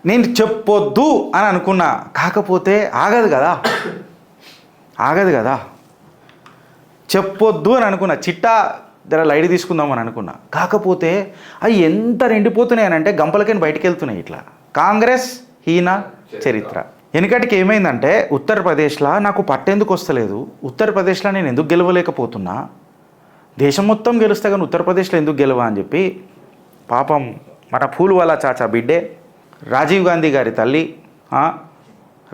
నేను చెప్పొద్దు అని అనుకున్నా, కాకపోతే ఆగదు కదా చెప్పొద్దు అని అనుకున్నా, చిట్టా ధర లైట్ తీసుకుందామని అనుకున్నా, కాకపోతే అవి ఎంత రెండిపోతున్నాయనంటే గంపలకని బయటికి వెళ్తున్నాయి. ఇట్లా కాంగ్రెస్ హీన చరిత్ర. వెనుకటికి ఏమైందంటే ఉత్తరప్రదేశ్లో నాకు పట్టేందుకు వస్తలేదు, ఉత్తరప్రదేశ్లో నేను ఎందుకు గెలవలేకపోతున్నా, దేశం మొత్తం గెలుస్తా కానీ ఉత్తరప్రదేశ్లో ఎందుకు గెలవా అని చెప్పి పాపం మన ఫూల్వాలా చాచా బిడ్డే, రాజీవ్ గాంధీ గారి తల్లి,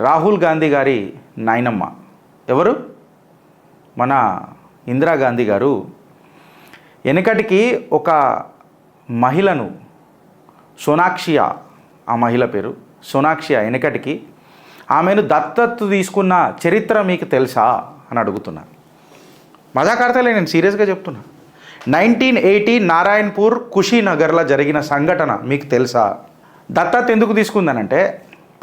రాహుల్ గాంధీ గారి నాయనమ్మ, ఎవరు మన ఇందిరాగాంధీ గారు వెనుకటికి ఒక మహిళను, సోనాక్షియా, ఆ మహిళ పేరు సోనాక్షియా, వెనుకటికి ఆమెను దత్తత తీసుకున్న చరిత్ర మీకు తెలుసా అని అడుగుతున్నా. మజాకర్తలే, నేను సీరియస్గా చెప్తున్నా. 1980 నారాయణపూర్ కుషీనగర్లో జరిగిన సంఘటన మీకు తెలుసా? దత్తత ఎందుకు తీసుకుందనంటే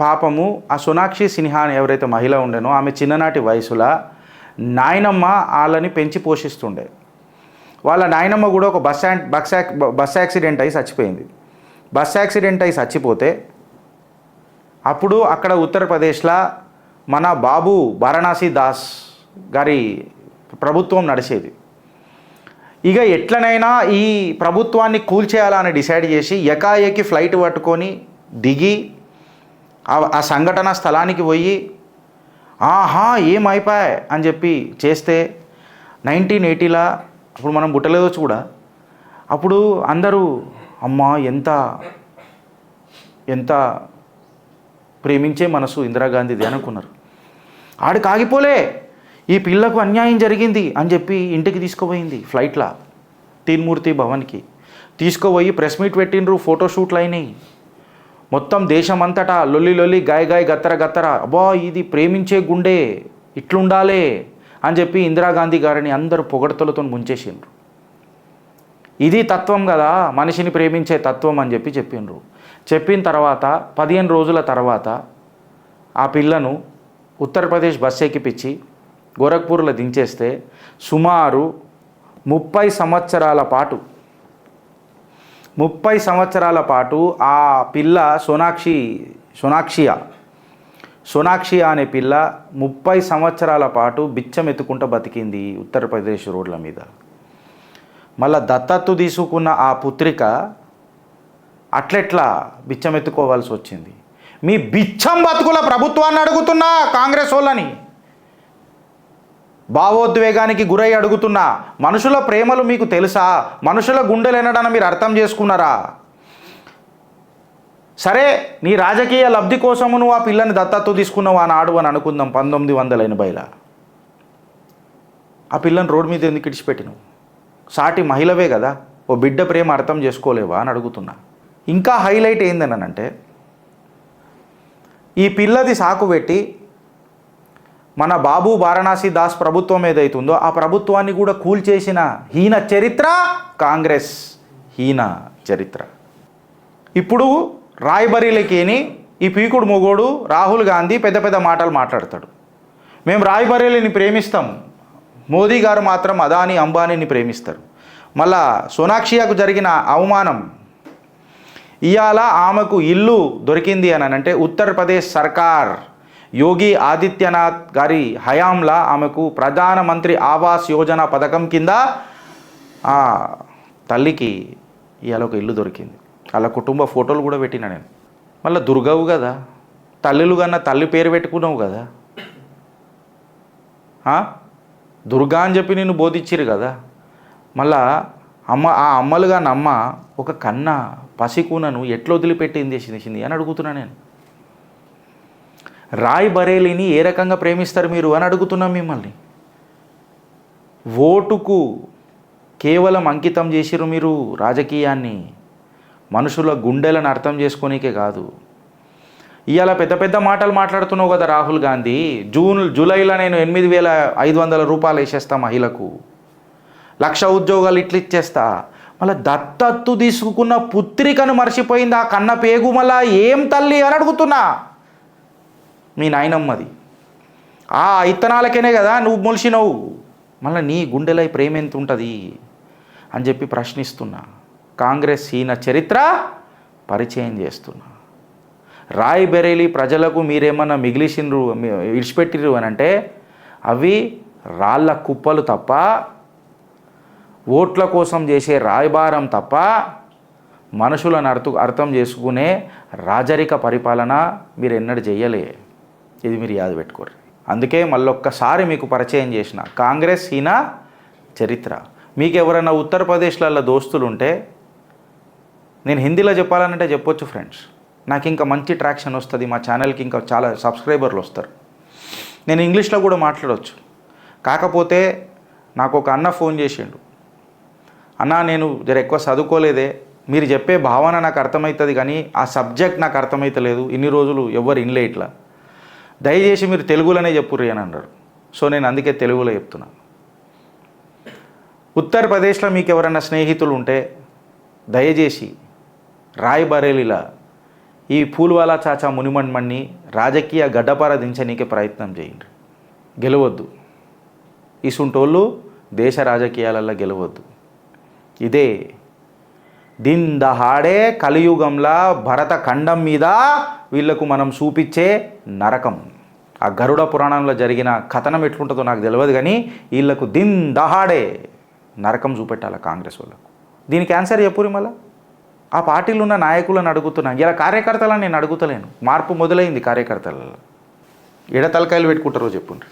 పాపము ఆ సోనాక్షి సిన్హా అని ఎవరైతే మహిళ ఉండేనో ఆమె చిన్ననాటి వయసులో నాయనమ్మ వాళ్ళని పెంచి పోషిస్తుండే. వాళ్ళ నాయనమ్మ కూడా ఒక బస్ యాక్సిడెంట్ అయి చచ్చిపోయింది. బస్ యాక్సిడెంట్ అయి చచ్చిపోతే అప్పుడు అక్కడ ఉత్తరప్రదేశ్లో మన బాబు వారణాసి దాస్ గారి ప్రభుత్వం నడిచేది. ఇక ఎట్లనైనా ఈ ప్రభుత్వాన్ని కూల్చేయాలని డిసైడ్ చేసి ఎకాఏకి ఫ్లైట్ పట్టుకొని దిగి ఆ సంఘటన స్థలానికి పోయి ఏమైపోయాయి అని చెప్పి చేస్తే 1980లో అప్పుడు మనం పుట్టలేదొచ్చు కూడా, అప్పుడు అందరూ అమ్మా ఎంత ప్రేమించే మనసు ఇందిరాగాంధీది అనుకున్నారు. ఆడికి ఆగిపోలే, ఈ పిల్లకు అన్యాయం జరిగింది అని చెప్పి ఇంటికి తీసుకుపోయింది ఫ్లైట్లో, తీన్మూర్తి భవన్కి తీసుకుపోయి ప్రెస్ మీట్ పెట్టిండ్రు, ఫోటోషూట్లు అయినాయి. మొత్తం దేశమంతటా లొల్లి గాయ గత్తర అబ్బా ఇది ప్రేమించే గుండె ఇట్లుండాలే అని చెప్పి ఇందిరాగాంధీ గారిని అందరూ పొగడతలతో ముంచేసిండ్రు. ఇది తత్వం కదా, మనిషిని ప్రేమించే తత్వం అని చెప్పి చెప్పిండ్రు. చెప్పిన తర్వాత 15 రోజుల తర్వాత ఆ పిల్లను ఉత్తరప్రదేశ్ బస్సు ఎక్కిపించి గోరఖ్పూర్లో దించేస్తే సుమారు 30 సంవత్సరాల పాటు ఆ పిల్ల సోనాక్షియా అనే పిల్ల 30 సంవత్సరాల పాటు బిచ్చం ఎత్తుకుంటూ బతికింది ఉత్తరప్రదేశ్ రోడ్ల మీద. మళ్ళా దత్తత్తు తీసుకున్న ఆ పుత్రిక అట్లెట్లా బిచ్చం ఎత్తుకోవాల్సి వచ్చింది? మీ బిచ్చం బతుకుల ప్రభుత్వాన్ని అడుగుతున్నా, కాంగ్రెస్ వాళ్ళని భావోద్వేగానికి గురై అడుగుతున్నా. మనుషుల ప్రేమలు మీకు తెలుసా? మనుషుల గుండెలు ఎనడని మీరు అర్థం చేసుకున్నారా? సరే, నీ రాజకీయ లబ్ధి కోసము నువ్వు ఆ పిల్లని దత్తత్తు తీసుకున్నావు ఆనాడు అని అనుకుందాం. 1980లో ఆ పిల్లని రోడ్డు మీద ఎందుకు ఇడిచిపెట్టినావు? సాటి మహిళవే కదా, ఓ బిడ్డ ప్రేమ అర్థం చేసుకోలేవా అని అడుగుతున్నా. ఇంకా హైలైట్ ఏందనంటే ఈ పిల్లది సాకు పెట్టి మన బాబు వారణాసి దాస్ ప్రభుత్వం ఏదైతుందో ఆ ప్రభుత్వాన్ని కూడా కూల్చేసిన హీన చరిత్ర కాంగ్రెస్ హీన చరిత్ర. ఇప్పుడు రాయ్బరేలీకిని ఈ పీకుడు మొగోడు రాహుల్ గాంధీ పెద్ద మాటలు మాట్లాడతాడు. మేము రాయ్బరేలీని ప్రేమిస్తాం, మోదీ గారు మాత్రం అదానీ అంబానీని ప్రేమిస్తారు. మళ్ళా సోనాక్షియాకు జరిగిన అవమానం, ఇవాళ ఆమెకు ఇల్లు దొరికింది అని అంటే ఉత్తరప్రదేశ్ సర్కార్ యోగి ఆదిత్యనాథ్ గారి హయాంలా ఆమెకు ప్రధానమంత్రి ఆవాస్ యోజన పథకం కింద ఆ తల్లికి ఇవాళ ఒక ఇల్లు దొరికింది. వాళ్ళ కుటుంబ ఫోటోలు కూడా పెట్టినా నేను. మళ్ళీ దుర్గవు కదా, తల్లులు కన్నా తల్లి పేరు పెట్టుకున్నావు కదా, దుర్గా అని చెప్పి నిన్ను బోధించిరు కదా. మళ్ళా ఆ అమ్మలుగా నమ్మ ఒక కన్న పసికూనను ఎట్లా వదిలిపెట్టింది చేసింది అని అడుగుతున్నా నేను. రాయ్బరేలీని ఏ రకంగా ప్రేమిస్తారు మీరు అని అడుగుతున్నాం మిమ్మల్ని. ఓటుకు కేవలం అంకితం చేసిరు మీరు రాజకీయాన్ని, మనుషుల గుండెలను అర్థం చేసుకోనీకే కాదు. ఇవాళ పెద్ద మాటలు మాట్లాడుతున్నావు కదా రాహుల్ గాంధీ. జూలైలో నేను 8,500 రూపాయలు వేసేస్తా మహిళకు, 1,00,000 ఉద్యోగాలు ఇట్లా ఇచ్చేస్తా. మళ్ళీ దత్తత్తు తీసుకున్న పుత్రికను మర్చిపోయింది ఆ కన్న పేగు. మళ్ళా ఏం తల్లి అని అడుగుతున్నా. మీ నాయనమ్మది ఆ ఇత్తనాలకేనే కదా నువ్వు మొలిసినవు. మళ్ళీ నీ గుండెలై ప్రేమ ఎంత ఉంటుంది అని చెప్పి ప్రశ్నిస్తున్నా. కాంగ్రెస్ హీన చరిత్ర పరిచయం చేస్తున్నా. రాయ్ బరేలీ ప్రజలకు మీరేమన్నా మిగిలిసిండ్రు విడిచిపెట్టిర్రు అని అంటే అవి రాళ్ళ కుప్పలు తప్ప, ఓట్ల కోసం చేసే రాయబారం తప్ప, మనుషులను అర్థం చేసుకునే రాజరిక పరిపాలన మీరు ఎన్నడూ చెయ్యలే. ఇది మీరు యాద పెట్టుకోరు. అందుకే మళ్ళొక్కసారి మీకు పరిచయం చేసిన కాంగ్రెస్ హీన చరిత్ర. మీకు ఎవరైనా ఉత్తరప్రదేశ్లలో దోస్తులు ఉంటే, నేను హిందీలో చెప్పాలంటే చెప్పొచ్చు ఫ్రెండ్స్, నాకు ఇంకా మంచి ట్రాక్షన్ వస్తుంది, మా ఛానల్కి ఇంకా చాలా సబ్స్క్రైబర్లు వస్తారు, నేను ఇంగ్లీష్లో కూడా మాట్లాడవచ్చు. కాకపోతే నాకు ఒక అన్న ఫోన్ చేసిండు, అన్న నేను జర ఎక్కువ చదువుకోలేదే, మీరు చెప్పే భావన నాకు అర్థమవుతుంది కానీ ఆ సబ్జెక్ట్ నాకు అర్థమవుతలేదు, ఇన్ని రోజులు ఎవరు ఇన్లే ఇట్లా, దయచేసి మీరు తెలుగులోనే చెప్పుర్రి అని అన్నారు. సో నేను అందుకే తెలుగులో చెప్తున్నా. ఉత్తరప్రదేశ్లో మీకు ఎవరైనా స్నేహితులు ఉంటే దయచేసి రాయ్ బరేలీలా ఈ పూల్వాలా చాచా మునిమన్మణ్ణి రాజకీయ గడ్డపార దించనీకే ప్రయత్నం చేయండి. గెలవద్దు, ఇసుంటోళ్ళు దేశ రాజకీయాలలో గెలవద్దు. ఇదే దిన్ దహాడే కలియుగంలా భరత ఖండం మీద వీళ్లకు మనం చూపించే నరకం. ఆ గరుడ పురాణంలో జరిగిన కథనం ఎట్లుంటుందో నాకు తెలియదు కానీ వీళ్లకు దిన్ దహాడే నరకం చూపెట్టాలి కాంగ్రెస్ వాళ్ళకు. దీనికి ఆన్సర్ చెప్పురి. మళ్ళీ ఆ పార్టీలో ఉన్న నాయకులను అడుగుతున్నాను, ఇలా కార్యకర్తలను నేను అడుగుతలేను. మార్పు మొదలైంది కార్యకర్తలలో. ఎడ తలకాయలు పెట్టుకుంటారో చెప్పుండ్రి.